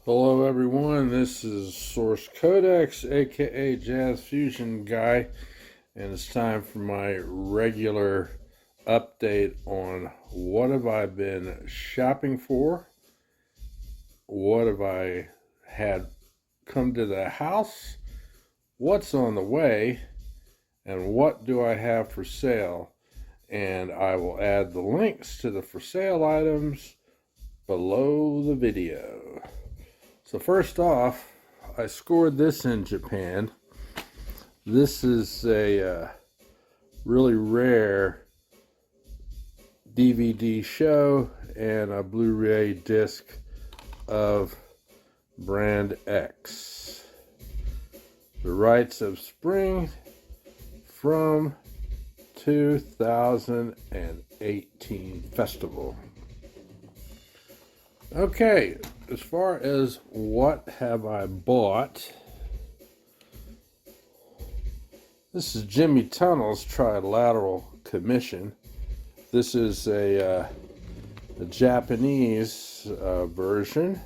Hello everyone, this is Source Codex, aka Jazz Fusion Guy, and it's time for my regular update on what have I been shopping for, what have I had come to the house, what's on the way, and what do I have for sale. And I will add the links to the for sale items below the video. So first off, I scored this in Japan. This is a really rare DVD show and a Blu-ray disc of Brand X. The Rites of Spring from 2018 festival. Okay, as far as what have I bought, this is Jimmy Tunnel's Trilateral Commission. This is a Japanese version,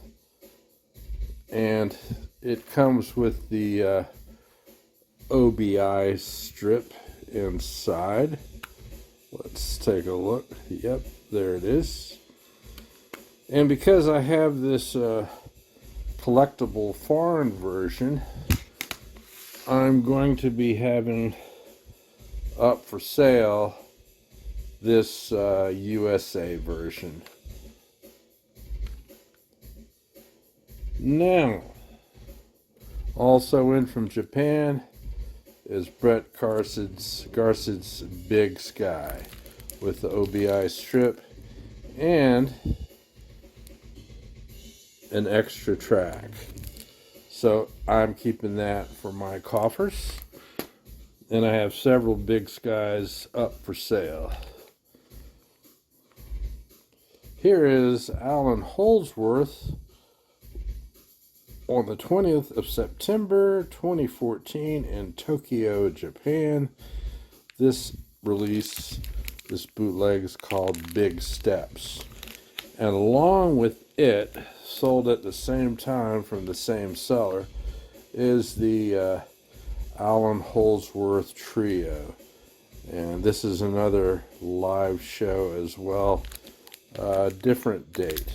and it comes with the OBI strip inside. Let's take a look. Yep, there it is. And because I have this collectible foreign version, I'm going to be having up for sale this USA version. Now, also in from Japan is Brett GARSED's Big Sky with the OBI strip and an extra track. So I'm keeping that for my coffers. And I have several Big Skies up for sale. Here is Allan Holdsworth on the 20th of September 2014 in Tokyo, Japan. This release, this bootleg is called Big Steps. And along with it, sold at the same time from the same seller, is the Allan Holdsworth Trio. And this is another live show as well, different date.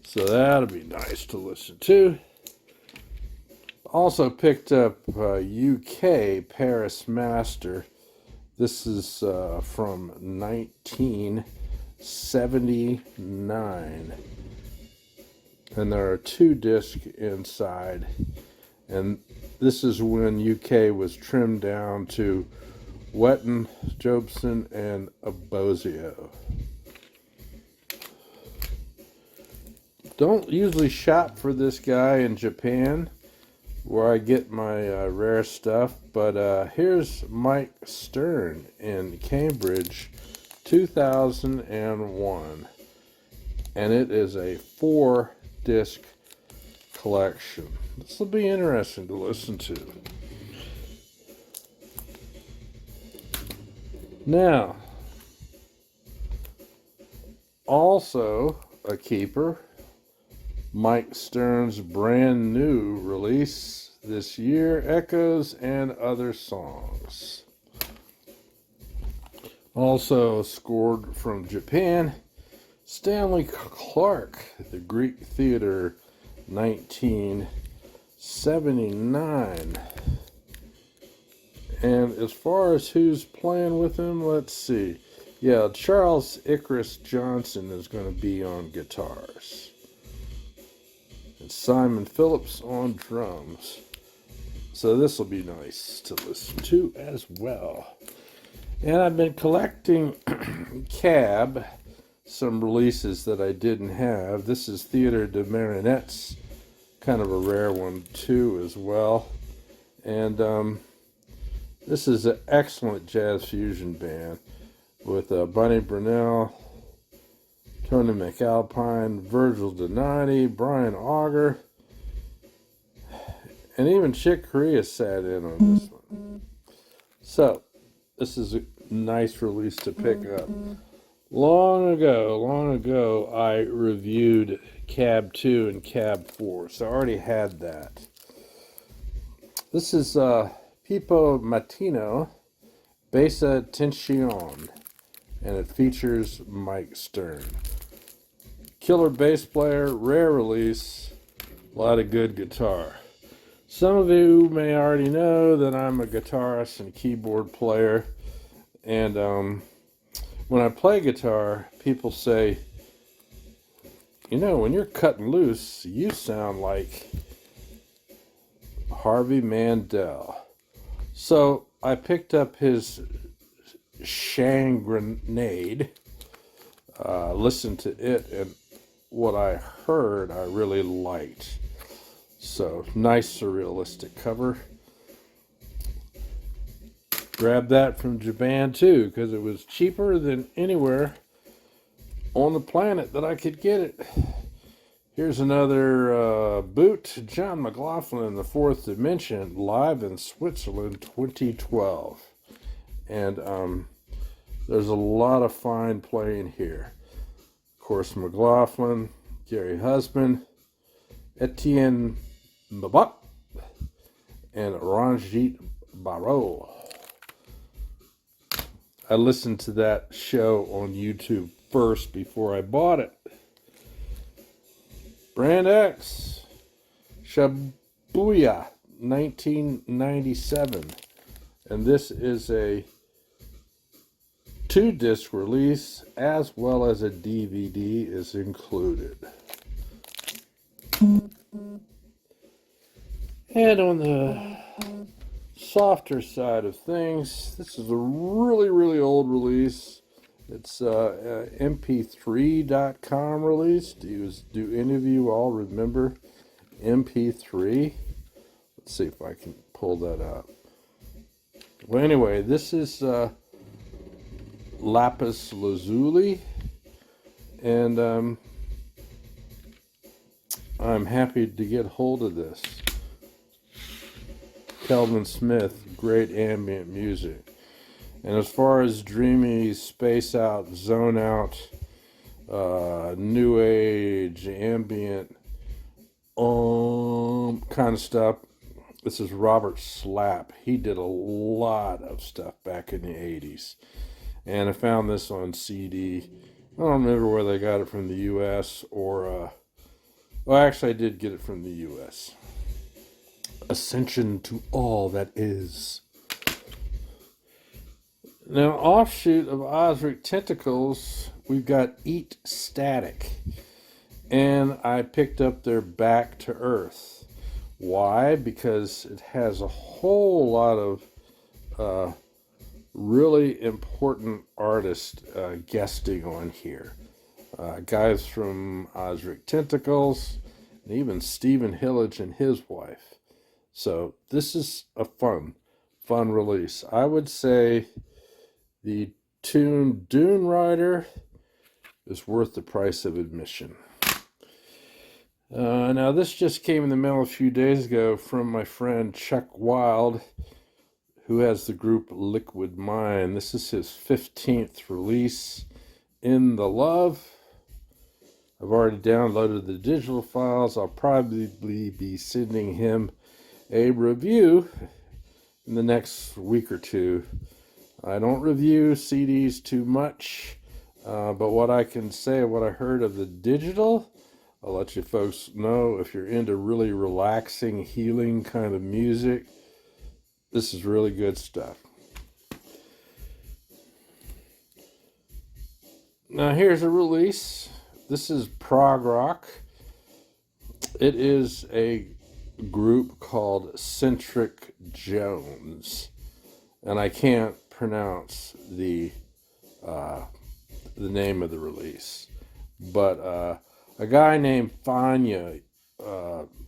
So that'll be nice to listen to. Also picked up UK Paris Master. This is from 1979. And there are 2 discs inside. And this is when UK was trimmed down to Wetton, Jobson, and Abozio. Don't usually shop for this guy in Japan, where I get my rare stuff. But here's Mike Stern in Cambridge, 2001. And it is a 4-disc collection. This will be interesting to listen to. Now, also a keeper, Mike Stern's brand new release this year, Echoes and Other Songs. Also scored from Japan, Stanley Clarke, the Greek Theater, 1979. And as far as who's playing with him, let's see. Yeah, Charles Icarus Johnson is going to be on guitars. And Simon Phillips on drums. So this will be nice to listen to as well. And I've been collecting Cab, some releases that I didn't have. This is Theater de Marionettes, kind of a rare one too as well. And this is an excellent jazz fusion band with Bunny Brunel, Tony McAlpine, Virgil Donati, Brian Auger, and even Chick Corea sat in on this one. So this is a nice release to pick up. Long ago, I reviewed Cab 2 and Cab 4, so I already had that. This is Pipo Mattino, Bassa Tensione, and it features Mike Stern. Killer bass player, rare release, a lot of good guitar. Some of you may already know that I'm a guitarist and keyboard player, and when I play guitar, people say, you know, when you're cutting loose, you sound like Harvey Mandel. So I picked up his Shang Grenade, listened to it, and what I heard I really liked. So nice surrealistic cover. Grabbed that from Japan too, because it was cheaper than anywhere on the planet that I could get it. Here's another boot, John McLaughlin, The Fourth Dimension, live in Switzerland 2012. And there's a lot of fine playing here. Of course, McLaughlin, Gary Husband, Etienne Mabak, and Ranjit Barreau. I listened to that show on YouTube first before I bought it. Brand X, Shibuya, 1997. And this is a 2-disc release, as well as a DVD is included. And on the softer side of things, this is a really old release. It's mp3.com release. Do any of you all remember MP3? Let's see if I can pull that up. Well, anyway, this is Lapis Lazuli, and I'm happy to get hold of this. Kelvin Smith, great ambient music. And as far as dreamy, space out, zone out, new age, ambient, kind of stuff, this is Robert Slapp. He did a lot of stuff back in the 80s. And I found this on CD. I don't remember whether I got it from the US or, well, actually I did get it from the US. Ascension to All That Is. Now, offshoot of Osric Tentacles, we've got Eat Static. And I picked up their Back to Earth. Why? Because it has a whole lot of really important artists guesting on here. Guys from Osric Tentacles, and even Stephen Hillage and his wife. So this is a fun release. I would say the tune Dune Rider is worth the price of admission. Now this just came in the mail a few days ago from my friend Chuck Wild, who has the group Liquid Mind. This is his 15th release, In the Love. I've already downloaded the digital files. I'll probably be sending him a review in the next week or two. I don't review CDs too much, but what I can say, what I heard of the digital, I'll let you folks know. If you're into really relaxing, healing kind of music, this is really good stuff. Now here's a release. This is prog rock. It is a group called Centric Jones, and I can't pronounce the name of the release, but a guy named Fania,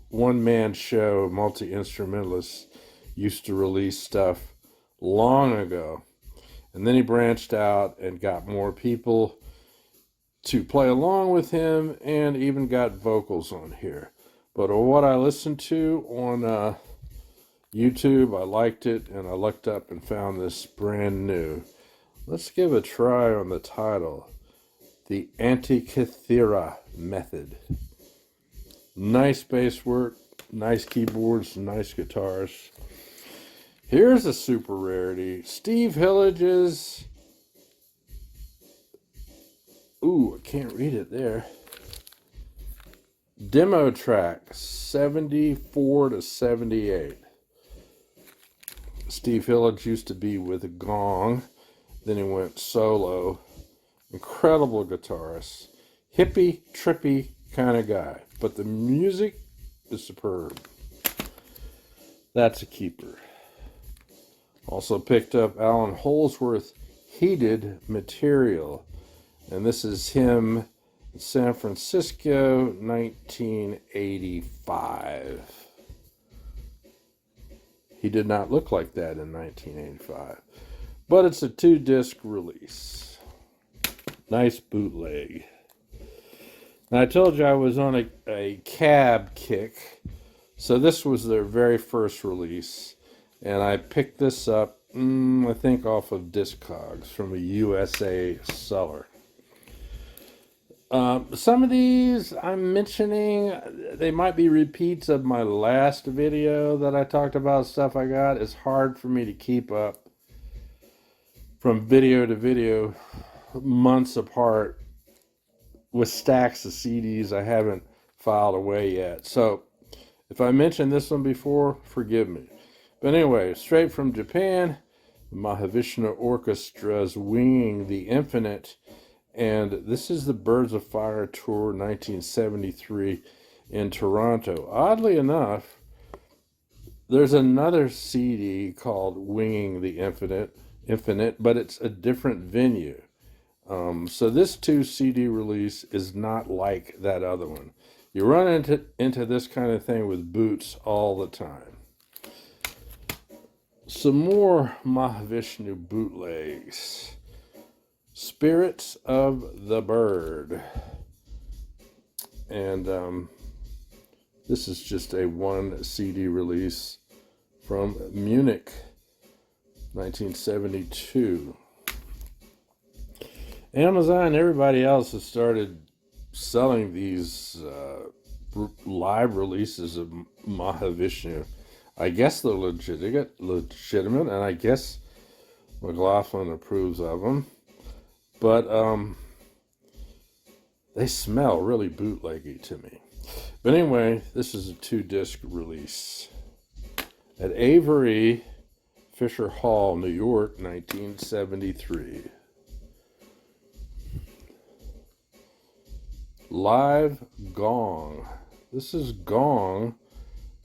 one-man show, multi-instrumentalist, used to release stuff long ago, and then he branched out and got more people to play along with him, and even got vocals on here. But what I listened to on YouTube, I liked it, and I looked up and found this brand new. Let's give a try on the title. the Antikythera method. Nice bass work, nice keyboards, nice guitars. Here's a super rarity. Steve Hillage's, ooh, I can't read it there. Demo track, 74 to 78. Steve Hillage used to be with a Gong, then he went solo. Incredible guitarist. Hippie, trippy kind of guy. But the music is superb. That's a keeper. Also picked up Allan Holdsworth Heated Material. And this is him in San Francisco, 1985. He did not look like that in 1985. But it's a 2-disc release. Nice bootleg. Now, I told you I was on a cab kick. So this was their very first release. And I picked this up, I think, off of Discogs from a USA seller. Some of these I'm mentioning, they might be repeats of my last video that I talked about stuff I got. It's hard for me to keep up from video to video months apart with stacks of CDs I haven't filed away yet. So if I mentioned this one before, forgive me. But anyway, straight from Japan, Mahavishnu Orchestra's Winging the Infinite. And this is the Birds of Fire Tour 1973 in Toronto. Oddly enough, there's another CD called Winging the Infinite, but it's a different venue. So this 2 CD release is not like that other one. You run into this kind of thing with Boots all the time. Some more Mahavishnu bootlegs. Spirits of the Bird. And this is just a 1 CD release from Munich, 1972. Amazon and everybody else has started selling these live releases of Mahavishnu. I guess they're legitimate, and I guess McLaughlin approves of them. But they smell really bootleggy to me. But anyway, this is a 2-disc release. At Avery Fisher Hall, New York, 1973. Live Gong. This is Gong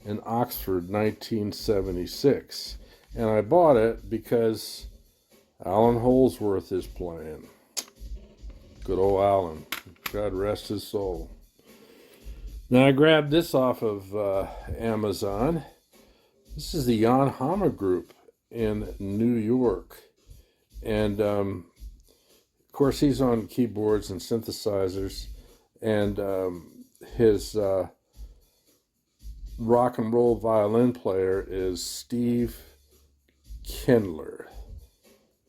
in Oxford, 1976. And I bought it because Allan Holdsworth is playing. Good old Allan. God rest his soul. Now I grabbed this off of Amazon. This is the Jan-FEB group in New York. And of course he's on keyboards and synthesizers. And his rock and roll violin player is Steve Kindler.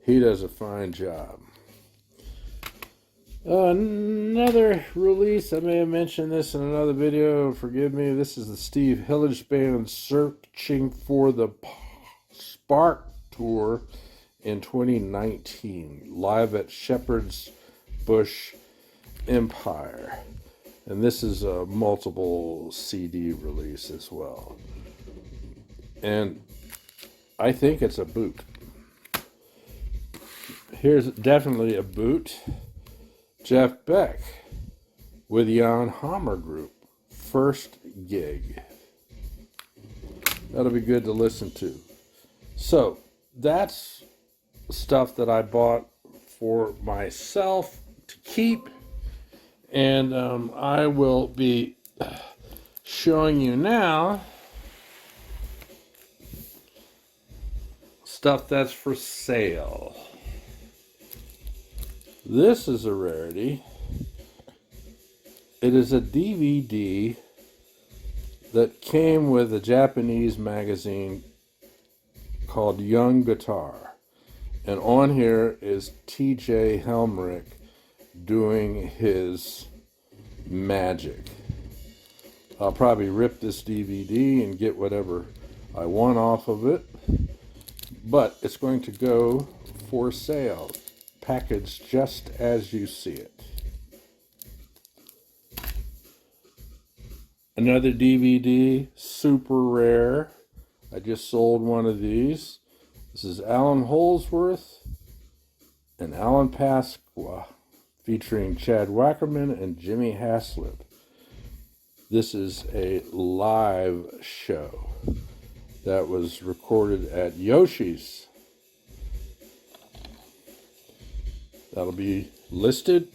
He does a fine job. Another release, I may have mentioned this in another video, forgive me. This is the Steve Hillage Band Searching for the Spark Tour in 2019, live at Shepherd's Bush Empire. And this is a multiple CD release as well. And I think it's a boot. Here's definitely a boot. Jeff Beck with Jan-FEB group. First gig. That'll be good to listen to. So that's stuff that I bought for myself to keep. And I will be showing you now stuff that's for sale. This is a rarity. It is a DVD that came with a Japanese magazine called Young Guitar. And on here is T.J. Helmrich doing his magic. I'll probably rip this DVD and get whatever I want off of it, but it's going to go for sale, packaged just as you see it. Another DVD, super rare. I just sold one of these. This is Allan Holdsworth and Alan Pasqua, featuring Chad Wackerman and Jimmy Haslip. This is a live show that was recorded at Yoshi's. That'll be listed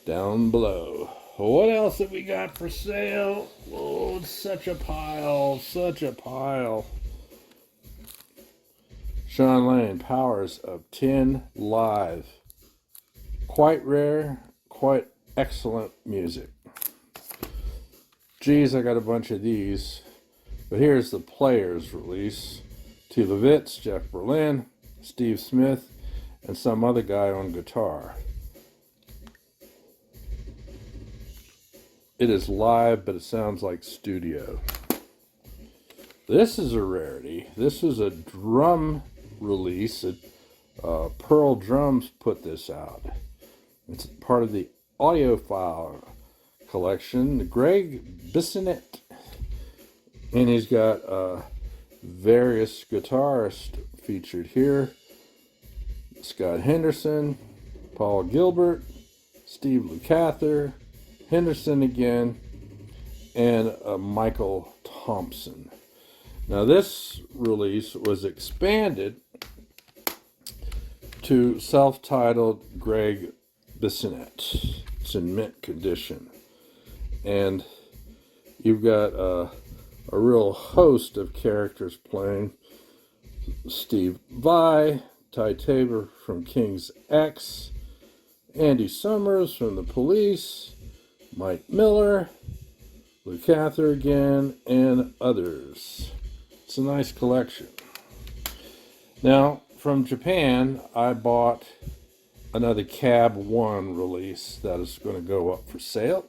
down below. What else have we got for sale? Oh, it's such a pile, such a pile. Shawn Lane, Powers of 10 live. Quite rare, quite excellent music. Geez, I got a bunch of these. But here's the Players release. T. Levitz, Jeff Berlin, Steve Smith, and some other guy on guitar. It is live, but it sounds like studio. This is a rarity. This is a drum release. Pearl Drums put this out. It's part of the audiophile collection. Greg Bissonette. And he's got various guitarists featured here. Scott Henderson, Paul Gilbert, Steve Lukather, Henderson again, and Michael Thompson. Now this release was expanded to self-titled Greg Bissonette. It's in mint condition. And you've got a real host of characters playing. Steve Vai, Ty Tabor from King's X, Andy Summers from The Police, Mike Miller, Lukather again, and others. It's a nice collection. Now, from Japan, I bought another Cab 1 release that is going to go up for sale.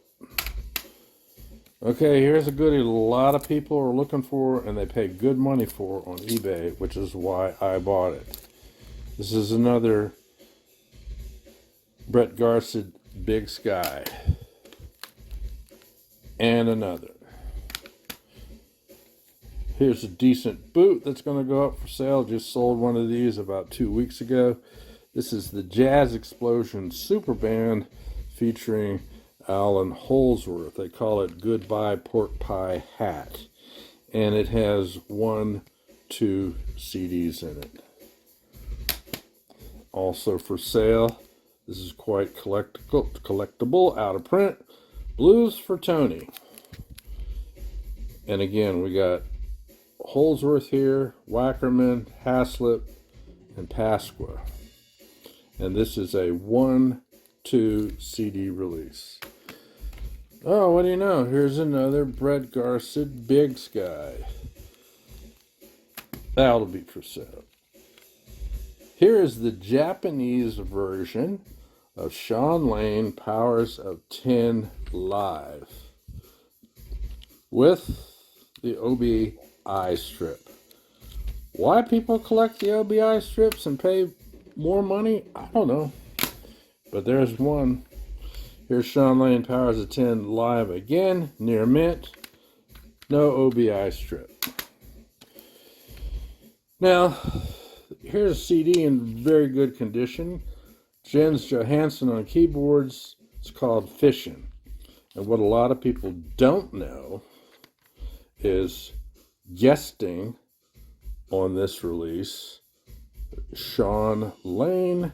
Okay, here's a goodie a lot of people are looking for and they pay good money for on eBay, which is why I bought it. This is another Brett GARSED Big Sky. And another. Here's a decent boot that's going to go up for sale. Just sold one of these about 2 weeks ago. This is the Jazz Explosion Superband featuring Allan Holdsworth. They call it Goodbye Pork Pie Hat. And it has 2 CDs in it. Also for sale, this is quite collectible, out of print. Blues for Tony. And again, we got Holdsworth here, Wackerman, Haslip, and Pasqua. And this is a 1-2 CD release. Oh, what do you know? Here's another Brett GARSED Big Sky. That'll be for sale. Here is the Japanese version of Shawn Lane, Powers of 10 live, with the OBI strip. Why people collect the OBI strips and pay more money, I don't know. But there's one. Here's Shawn Lane, Powers of 10 live again, near mint. No OBI strip. Now, here's a CD in very good condition. Jens Johansson on keyboards. It's called Fishin'. And what a lot of people don't know is guesting on this release, Shawn Lane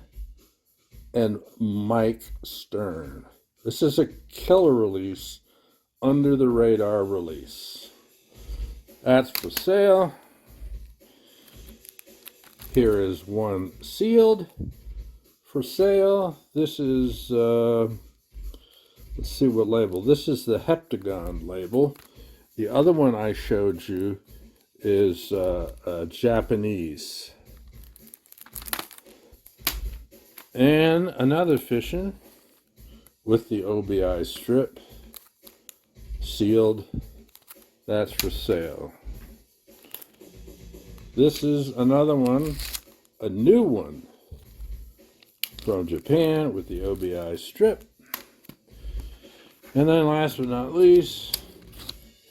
and Mike Stern. This is a killer release, under the radar release. That's for sale. Here is one sealed for sale. This is, let's see what label. This is the Heptagon label. The other one I showed you is Japanese. And another Fission with the OBI strip, sealed. That's for sale. This is another one, a new one from Japan with the OBI strip. And then last but not least,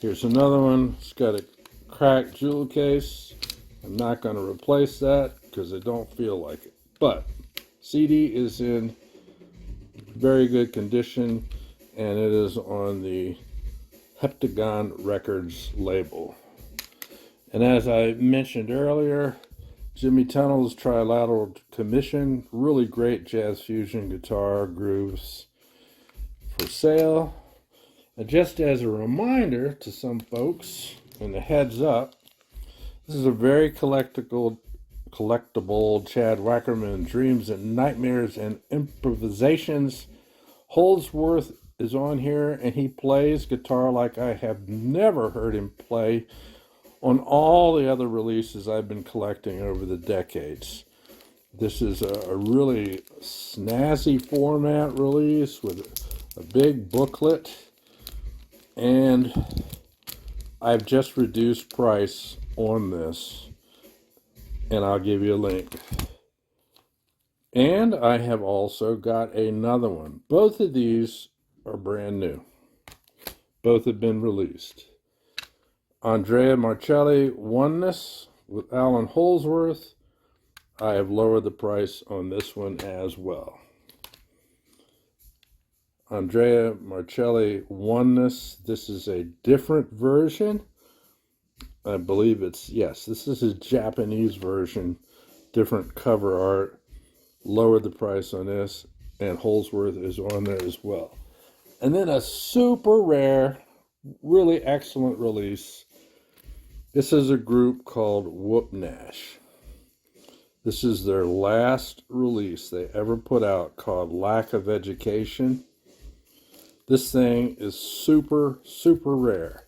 here's another one. It's got a cracked jewel case. I'm not going to replace that because I don't feel like it. But CD is in very good condition, and it is on the Heptagon Records label. And as I mentioned earlier, Jimmy Tunnell's Trilateral Commission, really great jazz fusion guitar grooves for sale. And just as a reminder to some folks, and a heads up, this is a very collectible Chad Wackerman Dreams and Nightmares and Improvisations. Holdsworth is on here, and he plays guitar like I have never heard him play on all the other releases I've been collecting over the decades. This is a really snazzy format release with a big booklet, and I've just reduced price on this, and I'll give you a link. And I have also got another one. Both of these are brand new. Both have been released. Andrea Marcelli Oneness with Allan Holdsworth. I have lowered the price on this one as well. Andrea Marcelli Oneness. This is a different version. I believe it's, yes, this is a Japanese version. Different cover art. Lowered the price on this, and Holdsworth is on there as well. And then a super rare, really excellent release. This is a group called Whoop Nash. This is their last release they ever put out, called Lack of Education. This thing is super, super rare.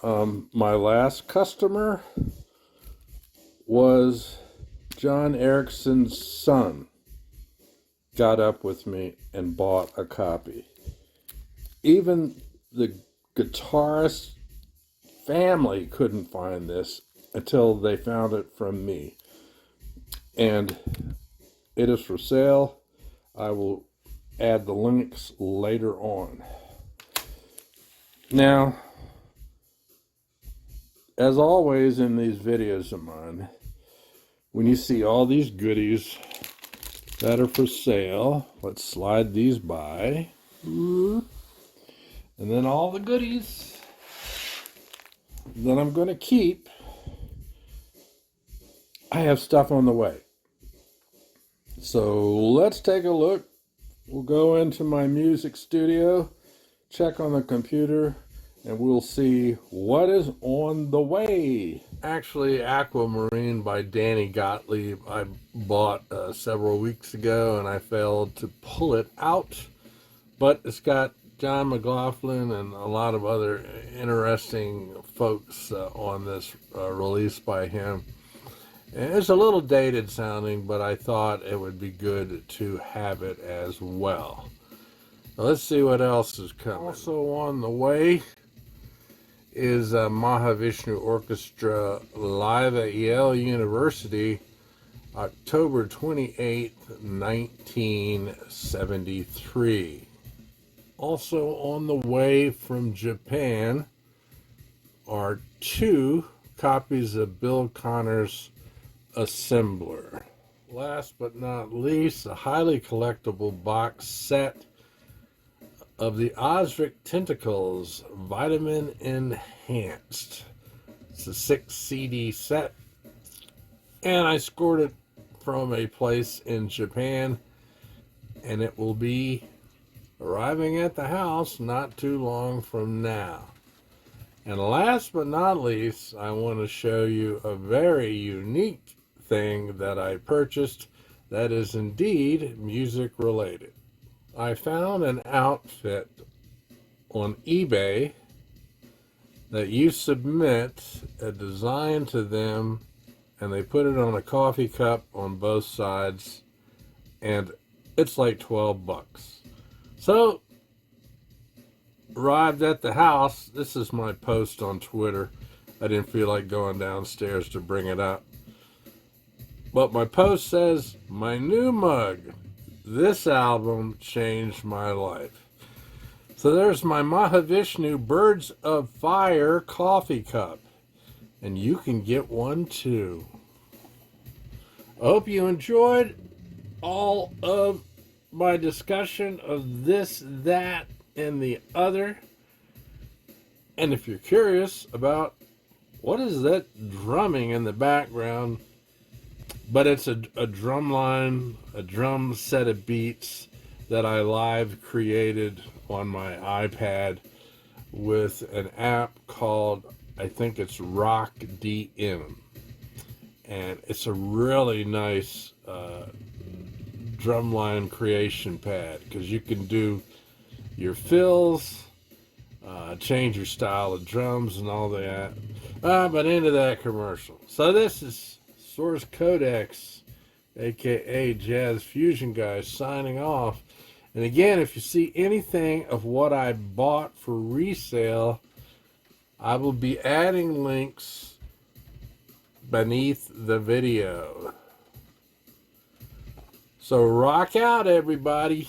My last customer was John Erickson's son. Got up with me and bought a copy. Even the guitarist family couldn't find this until they found it from me. And it is for sale. I will add the links later on. Now, as always in these videos of mine, when you see all these goodies that are for sale, let's slide these by. And then all the goodies that I'm going to keep, I have stuff on the way. So let's take a look. We'll go into my music studio, check on the computer, and we'll see what is on the way. Actually, Aquamarine by Danny Gottlieb I bought several weeks ago, and I failed to pull it out. But it's got John McLaughlin and a lot of other interesting folks on this release by him. And it's a little dated sounding, but I thought it would be good to have it as well. Now, let's see what else is coming. Also on the way is Mahavishnu Orchestra live at Yale University, October 28th, 1973. Also on the way from Japan are 2 copies of Bill Connor's Assembler. Last but not least, a highly collectible box set of the Osric Tentacles Vitamin Enhanced. It's a 6 CD set, and I scored it from a place in Japan, and it will be arriving at the house not too long from now. And last but not least, I want to show you a very unique thing that I purchased that is indeed music related. I found an outfit on eBay that you submit a design to them, and they put it on a coffee cup on both sides, and it's like 12 bucks. So, arrived at the house. This is my post on Twitter. I didn't feel like going downstairs to bring it up. But my post says, my new mug. This album changed my life. So there's my Mahavishnu Birds of Fire coffee cup. And you can get one too. I hope you enjoyed all of my discussion of this, that, and the other. And if you're curious about what is that drumming in the background, but it's a drum line, a drum set of beats that I live created on my iPad with an app called, I think it's Rock DM. And it's a really nice drumline creation pad because you can do your fills, change your style of drums and all that. But into that commercial. So this is Source Codex, aka Jazz Fusion Guys, signing off. And again, if you see anything of what I bought for resale, I will be adding links beneath the video. So rock out, everybody.